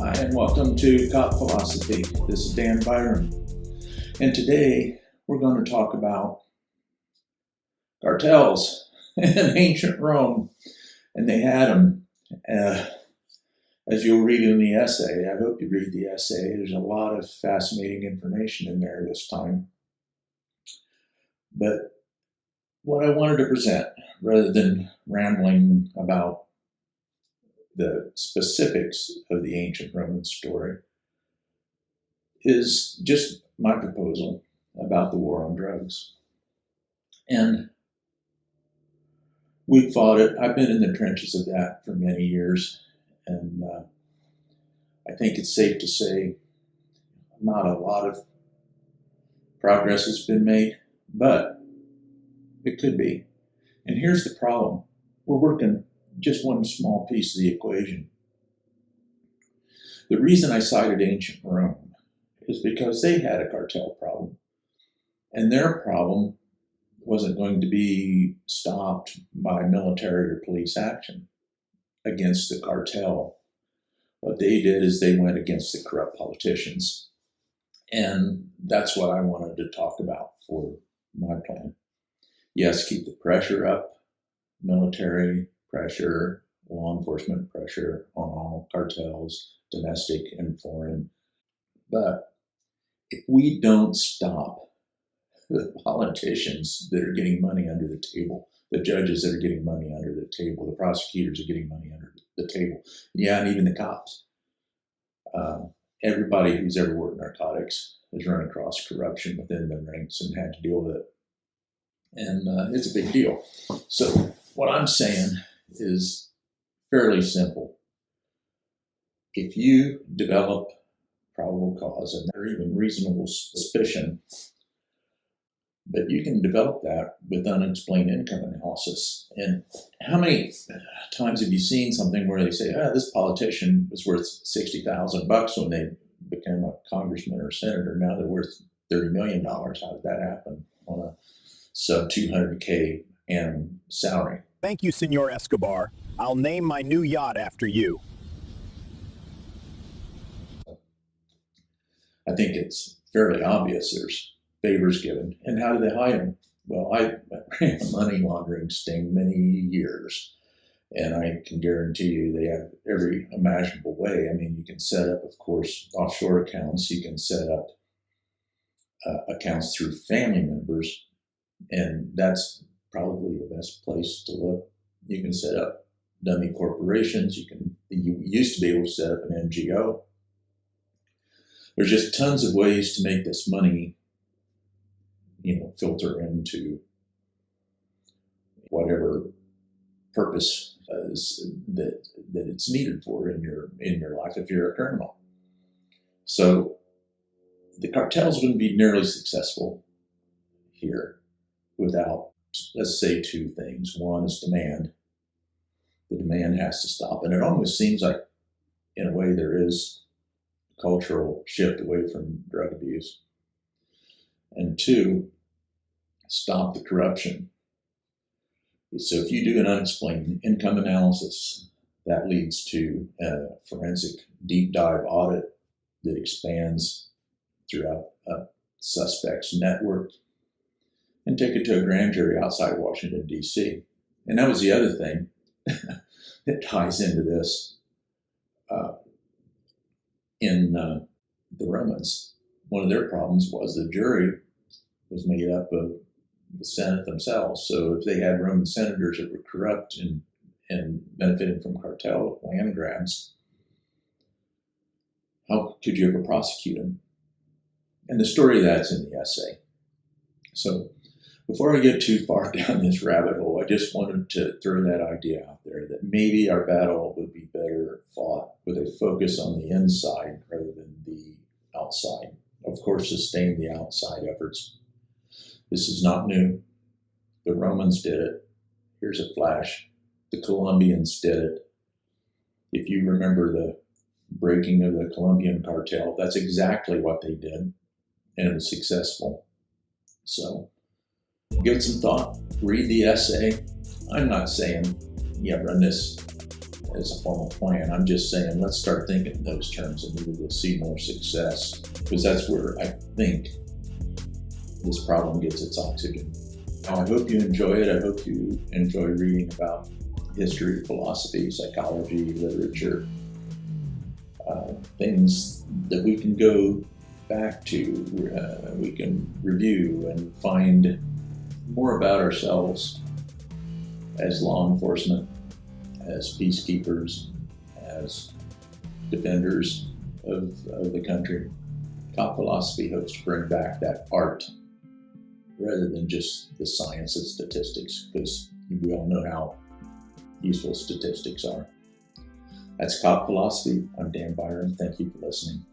Hi, and welcome to Cop Philosophy. This is Dan Byron, and today we're going to talk about cartels in ancient Rome, and they had them. As you'll read in the essay, I hope you read the essay. There's a lot of fascinating information in there this time. But what I wanted to present, rather than rambling about the specifics of the ancient Roman story, is just my proposal about the war on drugs. And we fought it. I've been in the trenches of that for many years, and I think it's safe to say not a lot of progress has been made, but it could be. And here's the problem. We're working just one small piece of the equation. The reason I cited ancient Rome is because they had a cartel problem, and their problem wasn't going to be stopped by military or police action against the cartel. What they did is they went against the corrupt politicians, and that's what I wanted to talk about for my plan. Yes, keep the pressure up, military pressure, law enforcement pressure on all cartels, domestic and foreign. But if we don't stop the politicians that are getting money under the table, the judges that are getting money under the table, the prosecutors are getting money under the table, and even the cops. Everybody who's ever worked narcotics has run across corruption within the ranks and had to deal with it. And it's a big deal. So what I'm saying is fairly simple. If you develop probable cause and or even reasonable suspicion, but you can develop that with unexplained income analysis. And how many times have you seen something where they say, this politician was worth $60,000 when they became a congressman or senator. Now they're worth $30 million. How did that happen on a sub $200K annum salary? Thank you, Senor Escobar. I'll name my new yacht after you. I think it's fairly obvious there's favors given. And how do they hide them? Well, I ran a money laundering sting many years, and I can guarantee you they have every imaginable way. I mean, you can set up, of course, offshore accounts. You can set up accounts through family members, and that's probably the best place to look. You can set up dummy corporations. You used to be able to set up an NGO. There's just tons of ways to make this money, filter into whatever purpose that it's needed for in your life if you're a criminal. So the cartels wouldn't be nearly successful here without, let's say, two things. One is demand. The demand has to stop. And it almost seems like, in a way, there is a cultural shift away from drug abuse. And two, stop the corruption. So if you do an unexplained income analysis, that leads to a forensic deep dive audit that expands throughout a suspect's network, and take it to a grand jury outside Washington, D.C. And that was the other thing that ties into this. In the Romans, one of their problems was the jury was made up of the Senate themselves. So if they had Roman senators that were corrupt and benefiting from cartel land grabs, how could you ever prosecute them? And the story of that's in the essay. So before I get too far down this rabbit hole, I just wanted to throw that idea out there that maybe our battle would be better fought with a focus on the inside rather than the outside. Of course, sustain the outside efforts. This is not new. The Romans did it. Here's a flash. The Colombians did it. If you remember the breaking of the Colombian cartel, that's exactly what they did, and it was successful. So give it some thought, read the essay. I'm not saying, run this as a formal plan. I'm just saying, let's start thinking in those terms, and maybe we'll see more success, because that's where I think this problem gets its oxygen. Now, I hope you enjoy it. I hope you enjoy reading about history, philosophy, psychology, literature, things that we can go back to, we can review and find more about ourselves as law enforcement, as peacekeepers, as defenders of the country. Cop philosophy hopes to bring back that art rather than just the science of statistics, because we all know how useful statistics are. That's Cop Philosophy. I'm Dan Byron. Thank you for listening.